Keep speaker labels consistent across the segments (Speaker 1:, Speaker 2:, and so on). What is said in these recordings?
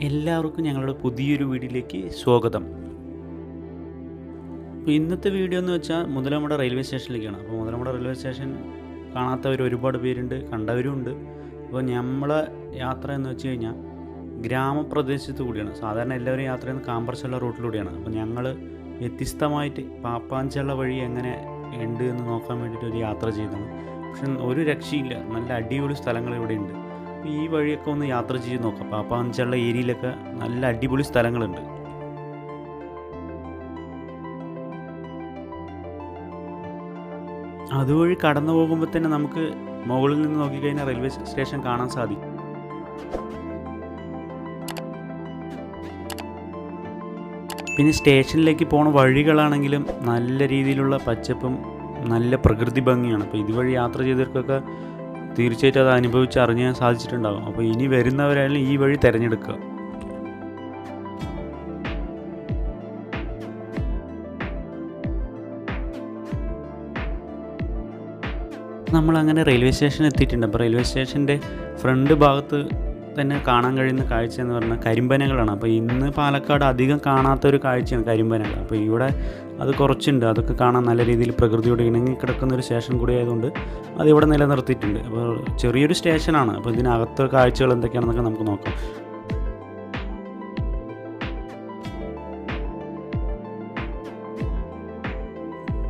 Speaker 1: എല്ലാവർക്കും ഞങ്ങളുടെ പുതിയൊരു വീഡിയോയിലേക്ക് സ്വാഗതം. അപ്പോൾ ഇന്നത്തെ വീഡിയോ എന്ന് വെച്ചാൽ മുതലമട റെയിൽവേ സ്റ്റേഷനിലേക്കാണ്. അപ്പോൾ മുതലമട റെയിൽവേ സ്റ്റേഷൻ കാണാത്തവർ ഒരുപാട് പേരുണ്ട്, കണ്ടവരും ഉണ്ട്. അപ്പോൾ നമ്മളെ യാത്ര എന്ന് വെച്ച് കഴിഞ്ഞാൽ ഗ്രാമപ്രദേശത്ത് കൂടിയാണ്. സാധാരണ എല്ലാവരും യാത്ര ചെയ്യുന്ന കാമ്പർച്ചള്ള റൂട്ടിലൂടെയാണ്. അപ്പോൾ ഞങ്ങൾ വ്യത്യസ്തമായിട്ട് പാപ്പാഞ്ചള്ള വഴി എങ്ങനെ ഉണ്ട് എന്ന് നോക്കാൻ വേണ്ടിയിട്ട് ഒരു യാത്ര ചെയ്തതാണ്. പക്ഷെ ഒരു രക്ഷയില്ല, നല്ല അടിപൊളി സ്ഥലങ്ങൾ ഇവിടെ ഉണ്ട്. ഈ വഴിയൊക്കെ ഒന്ന് യാത്ര ചെയ്ത് നോക്കാം. പാപ്പാഞ്ചള്ള ഏരിയയിലൊക്കെ നല്ല അടിപൊളി സ്ഥലങ്ങളുണ്ട്. അതുവഴി കടന്നു പോകുമ്പോൾ തന്നെ നമുക്ക് മുകളിൽ നിന്ന് നോക്കിക്കഴിഞ്ഞാൽ റെയിൽവേ സ്റ്റേഷൻ കാണാൻ സാധിക്കും. പിന്നെ സ്റ്റേഷനിലേക്ക് പോണ വഴികളാണെങ്കിലും നല്ല രീതിയിലുള്ള പച്ചപ്പും നല്ല പ്രകൃതി ഭംഗിയാണ്. അപ്പോൾ ഇതുവഴി യാത്ര ചെയ്തവർക്കൊക്കെ തീർച്ചയായിട്ടും അത് അനുഭവിച്ച് അറിഞ്ഞാൽ സാധിച്ചിട്ടുണ്ടാകും. അപ്പോൾ ഇനി വരുന്നവരായാലും ഈ വഴി തിരഞ്ഞെടുക്കുക. നമ്മളങ്ങനെ റെയിൽവേ സ്റ്റേഷൻ എത്തിയിട്ടുണ്ട്. അപ്പോൾ റെയിൽവേ സ്റ്റേഷൻ്റെ ഫ്രണ്ട് ഭാഗത്ത് തന്നെ കാണാൻ കഴിയുന്ന കാഴ്ച എന്ന് പറഞ്ഞാൽ കരിമ്പനകളാണ്. അപ്പോൾ ഇന്ന് പാലക്കാട് അധികം കാണാത്തൊരു കാഴ്ചയാണ് കരിമ്പനകൾ. അപ്പോൾ ഇവിടെ അത് കുറച്ചുണ്ട്. അതൊക്കെ കാണാൻ നല്ല രീതിയിൽ പ്രകൃതിയോട് ഇണങ്ങി കിടക്കുന്ന ഒരു സ്റ്റേഷൻ കൂടി ആയതുകൊണ്ട് അതിവിടെ നിലനിർത്തിയിട്ടുണ്ട്. അപ്പോൾ ചെറിയൊരു സ്റ്റേഷനാണ്. അപ്പോൾ ഇതിനകത്തെ കാഴ്ചകൾ എന്തൊക്കെയാണെന്നൊക്കെ നമുക്ക് നോക്കാം.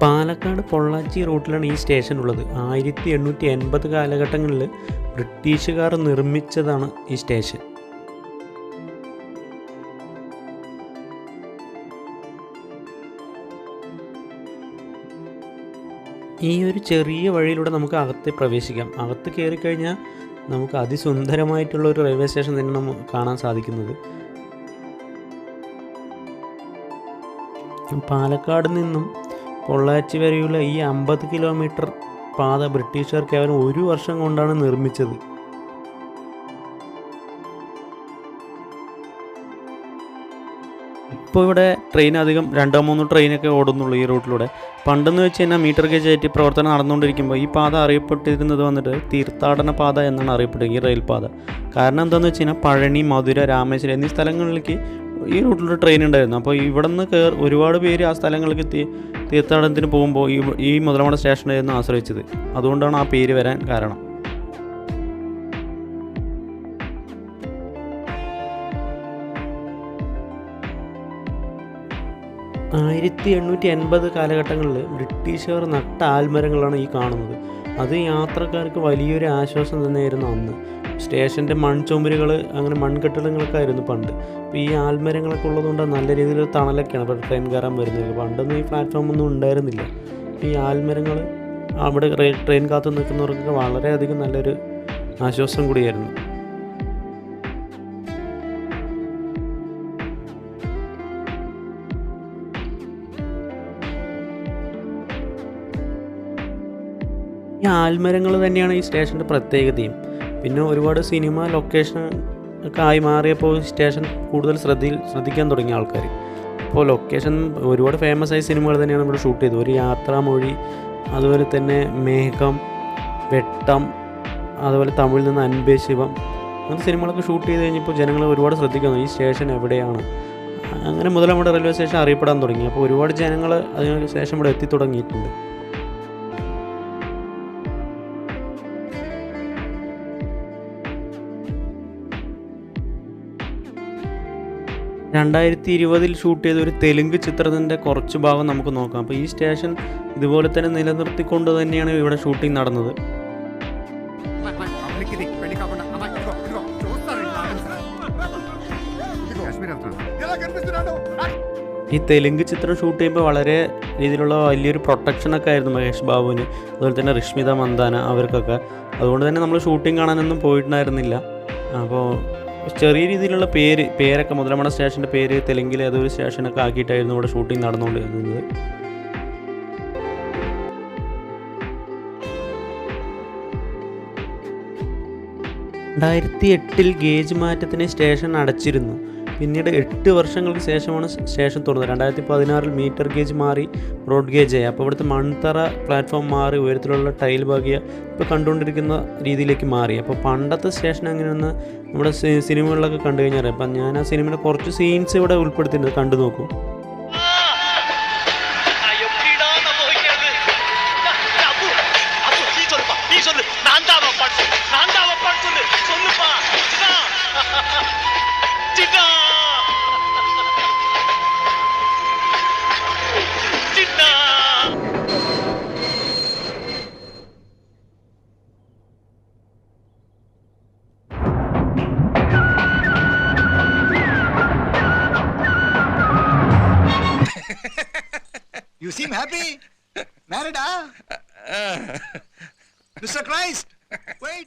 Speaker 1: പാലക്കാട് പൊള്ളാച്ചി റൂട്ടിലാണ് ഈ സ്റ്റേഷൻ ഉള്ളത്. 1880 കാലഘട്ടങ്ങളിൽ ബ്രിട്ടീഷുകാർ നിർമ്മിച്ചതാണ് ഈ സ്റ്റേഷൻ. ഈ ഒരു ചെറിയ വഴിയിലൂടെ നമുക്ക് അകത്ത് പ്രവേശിക്കാം. അകത്ത് കയറിക്കഴിഞ്ഞാൽ നമുക്ക് അതിസുന്ദരമായിട്ടുള്ള ഒരു റെയിൽവേ സ്റ്റേഷൻ തന്നെ നമുക്ക് കാണാൻ സാധിക്കുന്നത്. പാലക്കാട് നിന്നും പൊള്ളാച്ചി വരെയുള്ള ഈ 50 കിലോമീറ്റർ പാത ബ്രിട്ടീഷുകാർ കേവലം 1 വർഷം കൊണ്ടാണ് നിർമ്മിച്ചത്. ഇപ്പോൾ ഇവിടെ ട്രെയിൻ അധികം 2-3 ട്രെയിനൊക്കെ ഓടുന്നുള്ളൂ ഈ റൂട്ടിലൂടെ. പണ്ടെന്ന് വെച്ച് കഴിഞ്ഞാൽ മീറ്റർ ഗേജ് ആയിട്ട് പ്രവർത്തനം നടന്നുകൊണ്ടിരിക്കുമ്പോൾ ഈ പാത അറിയപ്പെട്ടിരുന്നത് വന്നിട്ട് തീർത്ഥാടന പാത എന്നാണ് അറിയപ്പെട്ടത്, ഈ റെയിൽ പാത. കാരണം എന്താണെന്ന് വെച്ച് കഴിഞ്ഞാൽ പഴനി, മധുര, രാമേശ്വരം എന്നീ സ്ഥലങ്ങളിലേക്ക് ഈ റൂട്ടിലൊരു ട്രെയിൻ ഉണ്ടായിരുന്നു. അപ്പോൾ ഇവിടെ നിന്ന് ഒരുപാട് പേര് ആ സ്ഥലങ്ങളിലേക്ക് തീർത്ഥാടനത്തിന് പോകുമ്പോൾ ഈ മുതലമട സ്റ്റേഷനായിരുന്നു ആശ്രയിച്ചത്. അതുകൊണ്ടാണ് ആ പേര് വരാൻ കാരണം. ആയിരത്തി 1880 കാലഘട്ടങ്ങളിൽ ബ്രിട്ടീഷുകാർ നട്ട ആൽമരങ്ങളാണ് ഈ കാണുന്നത്. അത് യാത്രക്കാർക്ക് വലിയൊരു ആശ്വാസം തന്നെയായിരുന്നു അന്ന്. സ്റ്റേഷൻ്റെ മൺചുമരുകൾ, അങ്ങനെ മൺകെട്ടിടങ്ങളൊക്കെ ആയിരുന്നു പണ്ട്. അപ്പോൾ ഈ ആൽമരങ്ങളൊക്കെ ഉള്ളതുകൊണ്ട് നല്ല രീതിയിൽ തണലൊക്കെയാണ് ഇപ്പോൾ ട്രെയിൻ കയറാൻ വരുന്നത്. പണ്ടൊന്നും ഈ പ്ലാറ്റ്ഫോമൊന്നും ഉണ്ടായിരുന്നില്ല. ഈ ആൽമരങ്ങൾ അവിടെ ട്രെയിൻ കാത്തു നിൽക്കുന്നവർക്കൊക്കെ വളരെയധികം നല്ലൊരു ആശ്വാസം കൂടിയായിരുന്നു. ഈ ആൽമരങ്ങൾ തന്നെയാണ് ഈ സ്റ്റേഷൻ്റെ പ്രത്യേകതയും. പിന്നെ ഒരുപാട് സിനിമ ലൊക്കേഷൻ ഒക്കെ ആയി മാറിയപ്പോൾ സ്റ്റേഷൻ കൂടുതൽ ശ്രദ്ധിക്കാൻ തുടങ്ങിയ ആൾക്കാർ. അപ്പോൾ ലൊക്കേഷൻ ഒരുപാട് ഫേമസ് ആയ സിനിമകൾ തന്നെയാണ് ഇവിടെ ഷൂട്ട് ചെയ്തത്. ഒരു യാത്രാമൊഴി, അതുപോലെ തന്നെ മേഘം, വെട്ടം, അതുപോലെ തമിഴിൽ നിന്ന് അൻപേശിവം, അങ്ങനത്തെ സിനിമകളൊക്കെ ഷൂട്ട് ചെയ്ത് കഴിഞ്ഞപ്പോൾ ജനങ്ങൾ ഒരുപാട് ശ്രദ്ധിക്കുന്നു ഈ സ്റ്റേഷൻ എവിടെയാണ്. അങ്ങനെ മുതലമട റെയിൽവേ സ്റ്റേഷൻ അറിയപ്പെടാൻ തുടങ്ങി. അപ്പോൾ ഒരുപാട് ജനങ്ങൾ അതിന് ശേഷം ഇവിടെ എത്തി തുടങ്ങിയിട്ടുണ്ട്. രണ്ടായിരത്തി 20 ഷൂട്ട് ചെയ്ത ഒരു തെലുങ്ക് ചിത്രത്തിൻ്റെ കുറച്ച് ഭാഗം നമുക്ക് നോക്കാം. അപ്പോൾ ഈ സ്റ്റേഷൻ ഇതുപോലെ തന്നെ നിലനിർത്തിക്കൊണ്ട് തന്നെയാണ് ഇവിടെ ഷൂട്ടിംഗ് നടന്നത്. ഈ തെലുങ്ക് ചിത്രം ഷൂട്ട് ചെയ്യുമ്പോൾ വളരെ രീതിയിലുള്ള വലിയൊരു പ്രൊട്ടക്ഷനൊക്കെ ആയിരുന്നു മഹേഷ് ബാബുവിന്, അതുപോലെ തന്നെ രശ്മിത മന്ദാന അവർക്കൊക്കെ. അതുകൊണ്ട് തന്നെ നമ്മൾ ഷൂട്ടിംഗ് കാണാനൊന്നും പോയിട്ടുണ്ടായിരുന്നില്ല. അപ്പോൾ ചെറിയ രീതിയിലുള്ള പേരൊക്കെ മുതലമട സ്റ്റേഷൻ്റെ പേര് തെലുങ്കിൽ ഏതൊരു സ്റ്റേഷനൊക്കെ ആക്കിയിട്ടായിരുന്നു ഇവിടെ ഷൂട്ടിംഗ് നടന്നുകൊണ്ടിരുന്നത്. 2008 ഗേജ് മാറ്റത്തിന് സ്റ്റേഷൻ അടച്ചിരുന്നു. പിന്നീട് 8 വർഷങ്ങൾക്ക് ശേഷമാണ് സ്റ്റേഷൻ തുറന്നത്. 2016 മീറ്റർ ഗേജ് മാറി ബ്രോഡ് ഗേജ് ആയി. അപ്പോൾ ഇവിടുത്തെ മൺതറ പ്ലാറ്റ്ഫോം മാറി ഉയരത്തിലുള്ള ടൈൽ ഭാഗ്യ ഇപ്പോൾ കണ്ടുകൊണ്ടിരിക്കുന്ന രീതിയിലേക്ക് മാറി. അപ്പോൾ പണ്ടത്തെ സ്റ്റേഷൻ എങ്ങനെയാണെന്ന് നമ്മുടെ സിനിമകളിലൊക്കെ കണ്ടു കഴിഞ്ഞാൽ അപ്പം ഞാൻ ആ സിനിമയുടെ കുറച്ച് സീൻസ് ഇവിടെ ഉൾപ്പെടുത്തിയിട്ടുണ്ട്, കണ്ടു നോക്കൂ.
Speaker 2: You seem happy. Married, huh? Mr. Christ, wait.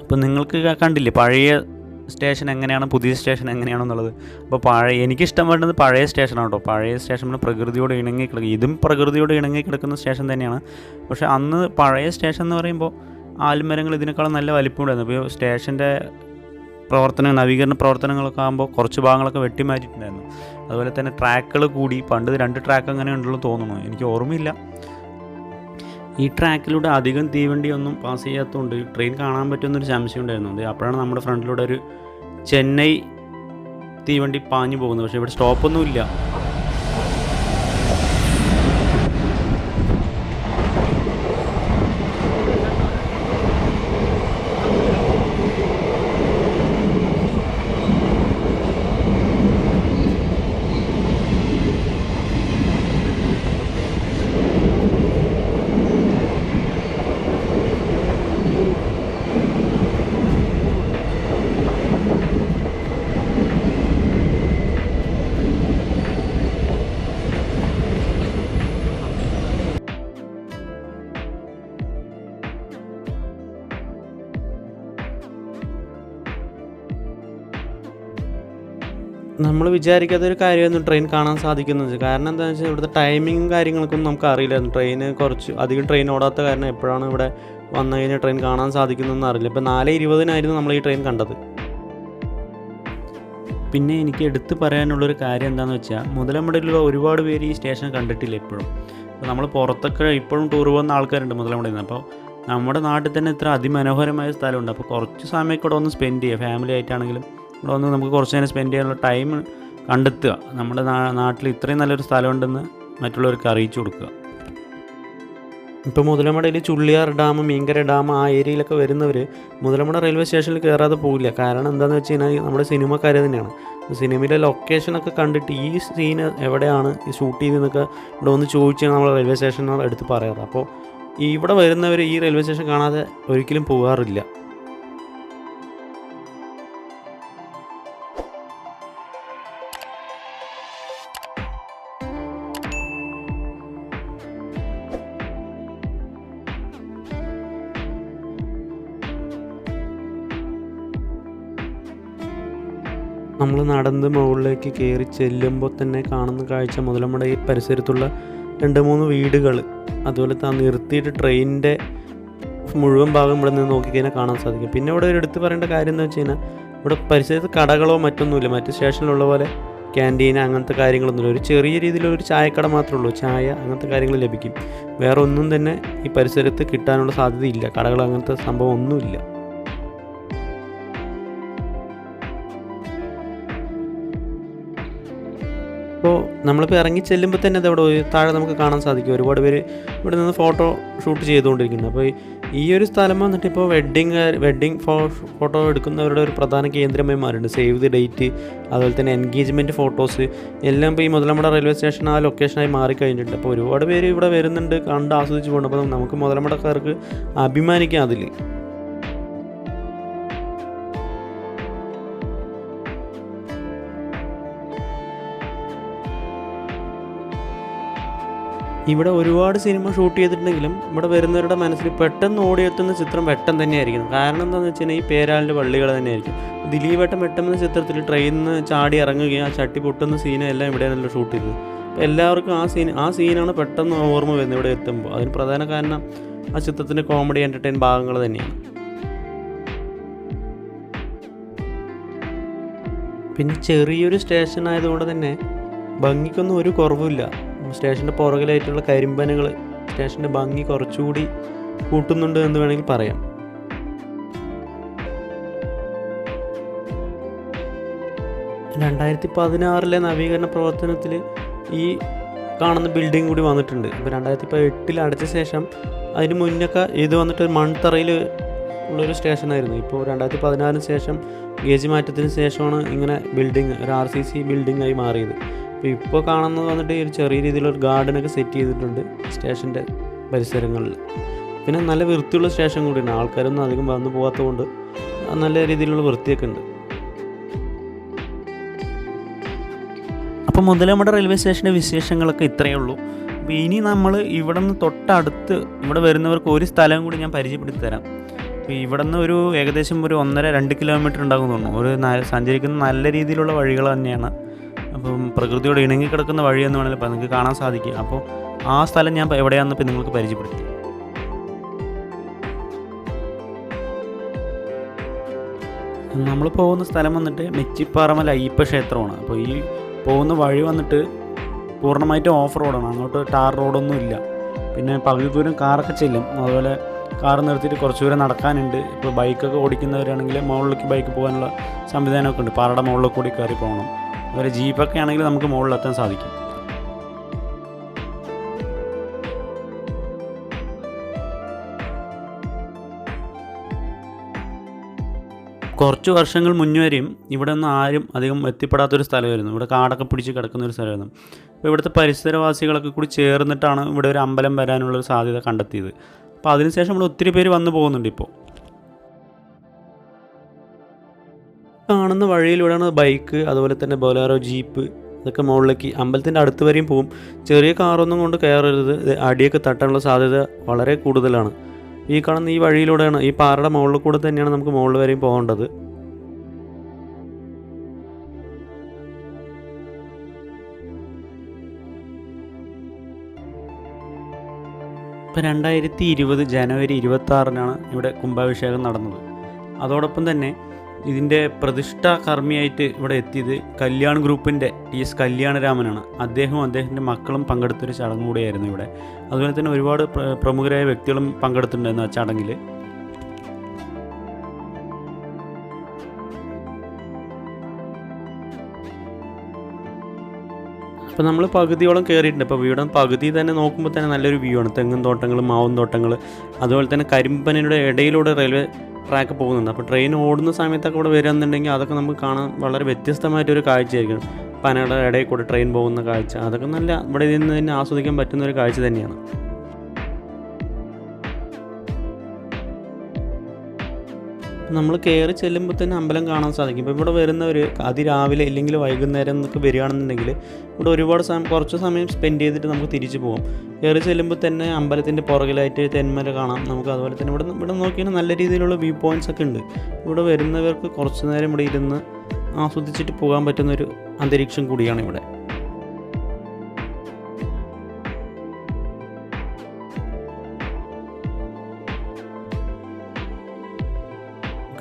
Speaker 1: അപ്പോൾ നിങ്ങൾക്ക് കണ്ടില്ലേ പഴയ സ്റ്റേഷൻ എങ്ങനെയാണ് പുതിയ സ്റ്റേഷൻ എങ്ങനെയാണെന്നുള്ളത്. അപ്പോൾ എനിക്കിഷ്ടം വേണ്ടത് പഴയ സ്റ്റേഷനാണ് കേട്ടോ. പഴയ സ്റ്റേഷൻ പ്രകൃതിയോട് ഇണങ്ങി കിടക്കും. ഇതും പ്രകൃതിയോട് ഇണങ്ങി കിടക്കുന്ന സ്റ്റേഷൻ തന്നെയാണ്. പക്ഷേ അന്ന് പഴയ സ്റ്റേഷൻ എന്ന് പറയുമ്പോൾ ആൽമരങ്ങൾ ഇതിനേക്കാളും നല്ല വലിപ്പമുണ്ടായിരുന്നു. അപ്പോൾ സ്റ്റേഷൻ്റെ നവീകരണ പ്രവർത്തനങ്ങളൊക്കെ ആകുമ്പോൾ കുറച്ച് ഭാഗങ്ങളൊക്കെ വെട്ടിമാറ്റിയിട്ടുണ്ടായിരുന്നു. അതുപോലെ തന്നെ ട്രാക്കുകൾ കൂടി. പണ്ട് 2 ട്രാക്ക് അങ്ങനെ ഉണ്ടല്ലോ തോന്നുന്നു, എനിക്ക് ഓർമ്മയില്ല. ഈ ട്രാക്കിലൂടെ അധികം തീവണ്ടിയൊന്നും പാസ് ചെയ്യാത്തതുകൊണ്ട് ട്രെയിൻ കാണാൻ പറ്റുമെന്നൊരു സംശയം ഉണ്ടായിരുന്നു. അപ്പോഴാണ് നമ്മുടെ ഫ്രണ്ടിലൂടെ ഒരു ചെന്നൈ തീവണ്ടി പാഞ്ഞു പോകുന്നത്. പക്ഷേ ഇവിടെ സ്റ്റോപ്പൊന്നുമില്ല. നമ്മൾ വിചാരിക്കാത്തൊരു കാര്യമായിരുന്നു ട്രെയിൻ കാണാൻ സാധിക്കുന്നത്. കാരണം എന്താണെന്ന് വെച്ചാൽ ഇവിടുത്തെ ടൈമിങ്ങും കാര്യങ്ങൾക്കൊന്നും നമുക്ക് അറിയില്ലായിരുന്നു. അധികം ട്രെയിൻ ഓടാത്ത കാരണം എപ്പോഴാണ് ഇവിടെ വന്നു കഴിഞ്ഞാൽ ട്രെയിൻ കാണാൻ സാധിക്കുന്നതെന്ന് അറിയില്ല. ഇപ്പോൾ 4:20 നമ്മൾ ഈ ട്രെയിൻ കണ്ടത്. പിന്നെ എനിക്ക് എടുത്ത് പറയാനുള്ളൊരു കാര്യം എന്താണെന്ന് വെച്ചാൽ മുതലമടയിലുള്ള ഒരുപാട് പേര് ഈ സ്റ്റേഷൻ കണ്ടിട്ടില്ല ഇപ്പോഴും. അപ്പോൾ നമ്മൾ പുറത്തൊക്കെ ഇപ്പോഴും ടൂർ പോകുന്ന ആൾക്കാരുണ്ട് മുതലമടയിൽ നിന്ന്. അപ്പോൾ നമ്മുടെ നാട്ടിൽ തന്നെ ഇത്ര അതിമനോഹരമായ സ്ഥലമുണ്ട്. അപ്പോൾ കുറച്ച് സമയം കൂടെ ഒന്ന് സ്പെൻഡ് ചെയ്യുക, ഫാമിലി ആയിട്ടാണെങ്കിലും ഇവിടെ വന്ന് നമുക്ക് കുറച്ച് നേരം സ്പെൻഡ് ചെയ്യാനുള്ള ടൈം കണ്ടെത്തുക. നമ്മുടെ നാട്ടിൽ ഇത്രയും നല്ലൊരു സ്ഥലമുണ്ടെന്ന് മറ്റുള്ളവർക്ക് അറിയിച്ചു കൊടുക്കുക. ഇപ്പോൾ മുതലമടയിൽ ചുള്ളിയാർ ഡാം, മീങ്കര ഡാം ആ ഏരിയയിലൊക്കെ വരുന്നവർ മുതലമട റെയിൽവേ സ്റ്റേഷനിൽ കയറാതെ പോകില്ല. കാരണം എന്താണെന്ന് വെച്ച് കഴിഞ്ഞാൽ നമ്മുടെ സിനിമക്കാർ തന്നെയാണ്. സിനിമയിലെ ലൊക്കേഷനൊക്കെ കണ്ടിട്ട് ഈ സീന് എവിടെയാണ് ഈ ഷൂട്ട് ചെയ്തെന്നൊക്കെ ഇവിടെ വന്ന് ചോദിച്ചാൽ നമ്മൾ റെയിൽവേ സ്റ്റേഷനോട് എടുത്ത് പറയാറ്. അപ്പോൾ ഇവിടെ വരുന്നവർ ഈ റെയിൽവേ സ്റ്റേഷൻ കാണാതെ ഒരിക്കലും പോകാറില്ല. നമ്മൾ നടന്ന് മുകളിലേക്ക് കയറി ചെല്ലുമ്പോൾ തന്നെ കാണുന്ന കാഴ്ച മുതലമട ഈ പരിസരത്തുള്ള 2-3 വീടുകൾ, അതുപോലെ നിർത്തിയിട്ട് ട്രെയിനിൻ്റെ മുഴുവൻ ഭാഗം ഇവിടെ നിന്ന് നോക്കിക്കഴിഞ്ഞാൽ കാണാൻ സാധിക്കും. പിന്നെ ഇവിടെ ഒരു എടുത്ത് പറയേണ്ട കാര്യം എന്ന് വെച്ച് കഴിഞ്ഞാൽ ഇവിടെ പരിസരത്ത് കടകളോ മറ്റൊന്നുമില്ല. മറ്റ് സ്റ്റേഷനിലുള്ള പോലെ ക്യാൻറ്റീൻ അങ്ങനത്തെ കാര്യങ്ങളൊന്നുമില്ല. ഒരു ചെറിയ രീതിയിലൊരു ചായക്കട മാത്രമേ ഉള്ളൂ. ചായ അങ്ങനത്തെ കാര്യങ്ങൾ ലഭിക്കും. വേറെ ഒന്നും തന്നെ ഈ പരിസരത്ത് കിട്ടാനുള്ള സാധ്യതയില്ല. കടകൾ അങ്ങനത്തെ സംഭവം ഒന്നുമില്ല. അപ്പോൾ നമ്മളിപ്പോൾ ഇറങ്ങി ചെല്ലുമ്പോൾ തന്നെ അതവിടെ താഴെ നമുക്ക് കാണാൻ സാധിക്കും ഒരുപാട് പേര് ഇവിടെ നിന്ന് ഫോട്ടോ ഷൂട്ട് ചെയ്തുകൊണ്ടിരിക്കുന്നത്. അപ്പോൾ ഈ ഒരു സ്ഥലം വന്നിട്ട് ഇപ്പോൾ വെഡ്ഡിങ് ഫോട്ടോ എടുക്കുന്നവരുടെ ഒരു പ്രധാന കേന്ദ്രമായി മാറിയിട്ടുണ്ട്. സേവ് ദി ഡേറ്റ്, അതുപോലെ തന്നെ എൻഗേജ്മെൻറ്റ് ഫോട്ടോസ് എല്ലാം ഇപ്പോൾ ഈ മുതലമട റെയിൽവേ സ്റ്റേഷൻ ആ ലൊക്കേഷനായി മാറിക്കഴിഞ്ഞിട്ടുണ്ട്. അപ്പോൾ ഒരുപാട് പേര് ഇവിടെ വരുന്നുണ്ട്, കണ്ട് ആസ്വദിച്ച് പോകുന്നുണ്ട്. അപ്പോൾ നമുക്ക് മുതലമടക്കാർക്ക് അഭിമാനിക്കാം അതിൽ. ഇവിടെ ഒരുപാട് സിനിമ ഷൂട്ട് ചെയ്തിട്ടുണ്ടെങ്കിലും ഇവിടെ വരുന്നവരുടെ മനസ്സിൽ പെട്ടെന്ന് ഓടിയെത്തുന്ന ചിത്രം വെട്ടം തന്നെയായിരിക്കും. കാരണം എന്താണെന്ന് വെച്ച് കഴിഞ്ഞാൽ ഈ പേരാളിൻ്റെ വള്ളികൾ തന്നെയായിരിക്കും. ദിലീപേട്ടൻ വെട്ടം എന്ന ചിത്രത്തിൽ ട്രെയിനിൽ നിന്ന് ചാടി ഇറങ്ങുകയും ആ ചട്ടി പൊട്ടുന്ന സീനെല്ലാം ഇവിടെയാണല്ലോ ഷൂട്ട് ചെയ്തത്. അപ്പോൾ എല്ലാവർക്കും ആ സീനാണ് പെട്ടെന്ന് ഓർമ്മ വരുന്നത് ഇവിടെ എത്തുമ്പോൾ. അതിന് പ്രധാന കാരണം ആ ചിത്രത്തിൻ്റെ കോമഡി എൻ്റർടൈൻ ഭാഗങ്ങൾ തന്നെയാണ്. പിന്നെ ചെറിയൊരു സ്റ്റേഷൻ ആയതുകൊണ്ട് തന്നെ ഭംഗിക്കൊന്നും ഒരു കുറവുമില്ല. സ്റ്റേഷൻ്റെ പുറകിലായിട്ടുള്ള കരിമ്പനകൾ സ്റ്റേഷൻ്റെ ഭംഗി കുറച്ചുകൂടി കൂട്ടുന്നുണ്ട് എന്ന് വേണമെങ്കിൽ പറയാം. രണ്ടായിരത്തി 16 നവീകരണ പ്രവർത്തനത്തിൽ ഈ കാണുന്ന ബിൽഡിംഗ് കൂടി വന്നിട്ടുണ്ട്. ഇപ്പോൾ 2018 അടച്ച ശേഷം അതിന് മുന്നൊക്കെ ഇത് വന്നിട്ട് ഒരു മൺതറയിൽ ഉള്ളൊരു സ്റ്റേഷനായിരുന്നു. ഇപ്പോൾ 2016 ശേഷം ഗേജ് മാറ്റത്തിന് ശേഷമാണ് ഇങ്ങനെ ബിൽഡിങ് ഒരു RCC ബിൽഡിംഗ് ആയി മാറിയത്. ഇപ്പോൾ കാണുന്നത് വന്നിട്ട് ഒരു ചെറിയ രീതിയിലൊരു ഗാർഡനൊക്കെ സെറ്റ് ചെയ്തിട്ടുണ്ട് സ്റ്റേഷൻ്റെ പരിസരങ്ങളിൽ. പിന്നെ നല്ല വൃത്തിയുള്ള സ്റ്റേഷൻ കൂടിയാണ്. ആൾക്കാരൊന്നും അധികം വന്നു പോകാത്തത് കൊണ്ട് നല്ല രീതിയിലുള്ള വൃത്തിയൊക്കെ ഉണ്ട്. അപ്പോൾ മുതലമട റെയിൽവേ സ്റ്റേഷൻ്റെ വിശേഷങ്ങളൊക്കെ ഇത്രയേ ഉള്ളൂ. അപ്പോൾ ഇനി നമ്മൾ ഇവിടെ നിന്ന് തൊട്ടടുത്ത് ഇവിടെ വരുന്നവർക്ക് ഒരു സ്ഥലം കൂടി ഞാൻ പരിചയപ്പെടുത്തി തരാം. അപ്പോൾ ഇവിടെ നിന്ന് ഒരു ഏകദേശം ഒരു 1.5-2 കിലോമീറ്റർ ഉണ്ടാകും തോന്നുന്നു. ഒരു സഞ്ചരിക്കുന്ന നല്ല രീതിയിലുള്ള വഴികൾ തന്നെയാണ്. അപ്പം പ്രകൃതിയോട് ഇണങ്ങിക്കിടക്കുന്ന വഴിയെന്ന് വേണമെങ്കിൽ നിങ്ങൾക്ക് കാണാൻ സാധിക്കും. അപ്പോൾ ആ സ്ഥലം ഞാൻ എവിടെയാണെന്ന് ഇപ്പോൾ നിങ്ങൾക്ക് പരിചയപ്പെടുത്തി. നമ്മൾ പോകുന്ന സ്ഥലം വന്നിട്ട് മെച്ചിപ്പാറമല അയ്യപ്പ ക്ഷേത്രമാണ്. അപ്പോൾ ഈ പോകുന്ന വഴി വന്നിട്ട് പൂർണ്ണമായിട്ടും ഓഫ് റോഡാണ്. അങ്ങോട്ട് ടാർ റോഡൊന്നും ഇല്ല. പിന്നെ പകുതി ദൂരം കാറൊക്കെ ചെല്ലും. അതുപോലെ കാർ നിർത്തിയിട്ട് കുറച്ച് ദൂരം നടക്കാനുണ്ട്. ഇപ്പോൾ ബൈക്കൊക്കെ ഓടിക്കുന്നവരാണെങ്കിൽ മുകളിലേക്ക് ബൈക്ക് പോകാനുള്ള സംവിധാനമൊക്കെ ഉണ്ട്. പാറയുടെ മുകളിൽ കൂടി കയറി പോകണം. അതുപോലെ ജീപ്പൊക്കെ ആണെങ്കിൽ നമുക്ക് മുകളിലെത്താൻ സാധിക്കും. കുറച്ച് വർഷങ്ങൾ മുന്നേ വരെയും ഇവിടെ ഒന്നും ആരും അധികം എത്തിപ്പെടാത്തൊരു സ്ഥലമായിരുന്നു. ഇവിടെ കാടൊക്കെ പിടിച്ച് കിടക്കുന്ന ഒരു സ്ഥലമായിരുന്നു. അപ്പോൾ ഇവിടുത്തെ പരിസരവാസികളൊക്കെ കൂടി ചേർന്നിട്ടാണ് ഇവിടെ ഒരു അമ്പലം വരാനുള്ളൊരു സാധ്യത കണ്ടെത്തിയത്. അപ്പോൾ അതിനുശേഷം ഇവിടെ ഒത്തിരി പേര് വന്നു പോകുന്നുണ്ട്. ഇപ്പോൾ കാണുന്ന വഴിയിലൂടെയാണ് ബൈക്ക്, അതുപോലെ തന്നെ ബൊലേറോ, ജീപ്പ് ഇതൊക്കെ മുകളിലേക്ക് അമ്പലത്തിൻ്റെ അടുത്ത് വരെയും പോകും. ചെറിയ കാറൊന്നും കൊണ്ട് കയറരുത്. അടിയൊക്കെ തട്ടാനുള്ള സാധ്യത വളരെ കൂടുതലാണ്. ഈ കാണുന്ന ഈ വഴിയിലൂടെയാണ്, ഈ പാറയുടെ മുകളിൽ കൂടെ തന്നെയാണ് നമുക്ക് മുകളിൽ വരെയും പോകേണ്ടത്. ഇപ്പോൾ 2020 ജനുവരി 26 ഇവിടെ കുംഭാഭിഷേകം നടന്നത്. അതോടൊപ്പം തന്നെ ഇതിൻ്റെ പ്രതിഷ്ഠാ കർമ്മിയായിട്ട് ഇവിടെ എത്തിയത് കല്യാൺ ഗ്രൂപ്പിൻ്റെ TS കല്യാണരാമനാണ്. അദ്ദേഹത്തിൻ്റെ മക്കളും പങ്കെടുത്തൊരു ചടങ്ങ് കൂടിയായിരുന്നു ഇവിടെ. അതുപോലെ തന്നെ ഒരുപാട് പ്രമുഖരായ വ്യക്തികളും പങ്കെടുത്തിട്ടുണ്ടായിരുന്നു ആ ചടങ്ങിൽ. അപ്പോൾ നമ്മൾ പകുതിയോളം കയറിയിട്ടുണ്ട്. അപ്പോൾ ഇവിടെ പകുതി തന്നെ നോക്കുമ്പോൾ തന്നെ നല്ലൊരു വ്യൂ ആണ്. തെങ്ങും തോട്ടങ്ങൾ, മാവും തോട്ടങ്ങൾ, അതുപോലെ തന്നെ കരിമ്പനയുടെ ഇടയിലൂടെ റെയിൽവേ ട്രാക്ക് പോകുന്നുണ്ട്. അപ്പോൾ ട്രെയിൻ ഓടുന്ന സമയത്തൊക്കെ ഇവിടെ വരികയെന്നുണ്ടെങ്കിൽ അതൊക്കെ നമുക്ക് കാണാൻ വളരെ വ്യത്യസ്തമായിട്ടൊരു കാഴ്ചയായിരിക്കും. പനയുടെ ഇടയിൽ കൂടെ ട്രെയിൻ പോകുന്ന കാഴ്ച, അതൊക്കെ നല്ല ഇവിടെ നിന്ന് തന്നെ ആസ്വദിക്കാൻ പറ്റുന്ന ഒരു കാഴ്ച തന്നെയാണ്. നമ്മൾ കയറി ചെല്ലുമ്പോൾ തന്നെ അമ്പലം കാണാൻ സാധിക്കും. ഇപ്പോൾ ഇവിടെ വരുന്നവർ അതിരാവിലെ ഇല്ലെങ്കിൽ വൈകുന്നേരം എന്നൊക്കെ വരികയാണെന്നുണ്ടെങ്കിൽ ഇവിടെ ഒരുപാട് കുറച്ച് സമയം സ്പെൻഡ് ചെയ്തിട്ട് നമുക്ക് തിരിച്ചു പോകും. കയറി ചെല്ലുമ്പോൾ തന്നെ അമ്പലത്തിൻ്റെ പുറകിലായിട്ട് തെന്മല കാണാം നമുക്ക്. അതുപോലെ തന്നെ ഇവിടെ നോക്കിയാൽ നല്ല രീതിയിലുള്ള വ്യൂ പോയിൻറ്റ്സ് ഒക്കെ ഉണ്ട്. ഇവിടെ വരുന്നവർക്ക് കുറച്ച് നേരം ഇവിടെ ഇരുന്ന് ആസ്വദിച്ചിട്ട് പോകാൻ പറ്റുന്നൊരു അന്തരീക്ഷം കൂടിയാണ് ഇവിടെ.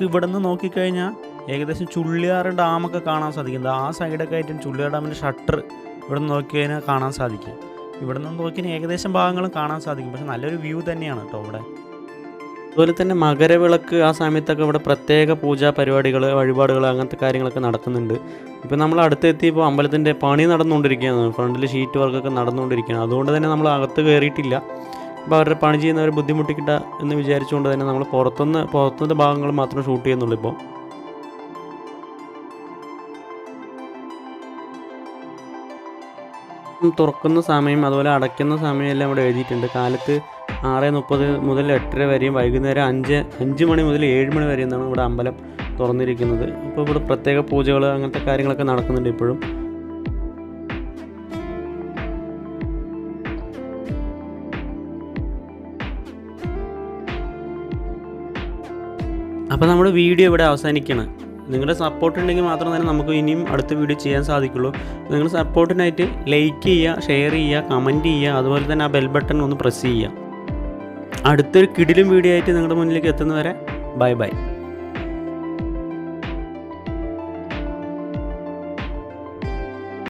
Speaker 1: ഇവിടെ നിന്ന് നോക്കിക്കഴിഞ്ഞാൽ ഏകദേശം ചുള്ളിയാറ് ഡാമൊക്കെ കാണാൻ സാധിക്കും. ആ സൈഡൊക്കെ ആയിട്ട് ചുള്ളിയാർ ഡാമിൻ്റെ ഷട്ടർ ഇവിടെ നിന്ന് നോക്കിക്കഴിഞ്ഞാൽ കാണാൻ സാധിക്കും. ഇവിടെ നിന്ന് നോക്കിയാൽ ഏകദേശം ഭാഗങ്ങളും കാണാൻ സാധിക്കും. പക്ഷെ നല്ലൊരു വ്യൂ തന്നെയാണ് കേട്ടോ ഇവിടെ. അതുപോലെ തന്നെ മകരവിളക്ക് ആ സമയത്തൊക്കെ ഇവിടെ പ്രത്യേക പൂജാ പരിപാടികൾ, വഴിപാടുകൾ, അങ്ങനത്തെ കാര്യങ്ങളൊക്കെ നടക്കുന്നുണ്ട്. ഇപ്പോൾ നമ്മൾ അടുത്തെത്തിയപ്പോൾ അമ്പലത്തിൻ്റെ പണി നടന്നുകൊണ്ടിരിക്കുകയാണ്. ഫ്രണ്ടിൽ ഷീറ്റ് വർക്കൊക്കെ നടന്നുകൊണ്ടിരിക്കുകയാണ്. അതുകൊണ്ട് തന്നെ നമ്മൾ അകത്ത് കയറിയിട്ടില്ല. അപ്പോൾ അവരുടെ പണി ചെയ്യുന്നവരെ ബുദ്ധിമുട്ടിക്കില്ല എന്ന് വിചാരിച്ചുകൊണ്ട് തന്നെ നമ്മൾ പുറത്തുനിന്ന് ഭാഗങ്ങൾ മാത്രം ഷൂട്ട് ചെയ്യുന്നുള്ളൂ. ഇപ്പോൾ തുറക്കുന്ന സമയം അതുപോലെ അടയ്ക്കുന്ന സമയമെല്ലാം ഇവിടെ എഴുതിയിട്ടുണ്ട്. കാലത്ത് 6:30 മുതൽ 8:30 വരെയും വൈകുന്നേരം 5 മണി മുതൽ 7 മണി വരെ എന്നാണ് ഇവിടെ അമ്പലം തുറന്നിരിക്കുന്നത്. ഇപ്പോൾ ഇവിടെ പ്രത്യേക പൂജകൾ അങ്ങനത്തെ കാര്യങ്ങളൊക്കെ നടക്കുന്നുണ്ട് ഇപ്പോഴും. അപ്പോൾ നമ്മുടെ വീഡിയോ ഇവിടെ അവസാനിക്കണം. നിങ്ങളുടെ സപ്പോർട്ട് ഉണ്ടെങ്കിൽ മാത്രം തന്നെ നമുക്ക് ഇനിയും അടുത്ത വീഡിയോ ചെയ്യാൻ സാധിക്കുള്ളൂ. നിങ്ങളുടെ സപ്പോർട്ടിനായിട്ട് ലൈക്ക് ചെയ്യുക, ഷെയർ ചെയ്യുക, കമൻറ്റ് ചെയ്യുക, അതുപോലെ തന്നെ ആ ബെൽ ബട്ടൺ ഒന്ന് പ്രസ് ചെയ്യുക. അടുത്തൊരു കിടിലും വീഡിയോ ആയിട്ട് നിങ്ങളുടെ മുന്നിലേക്ക് എത്തുന്നവരെ ബൈ ബൈ.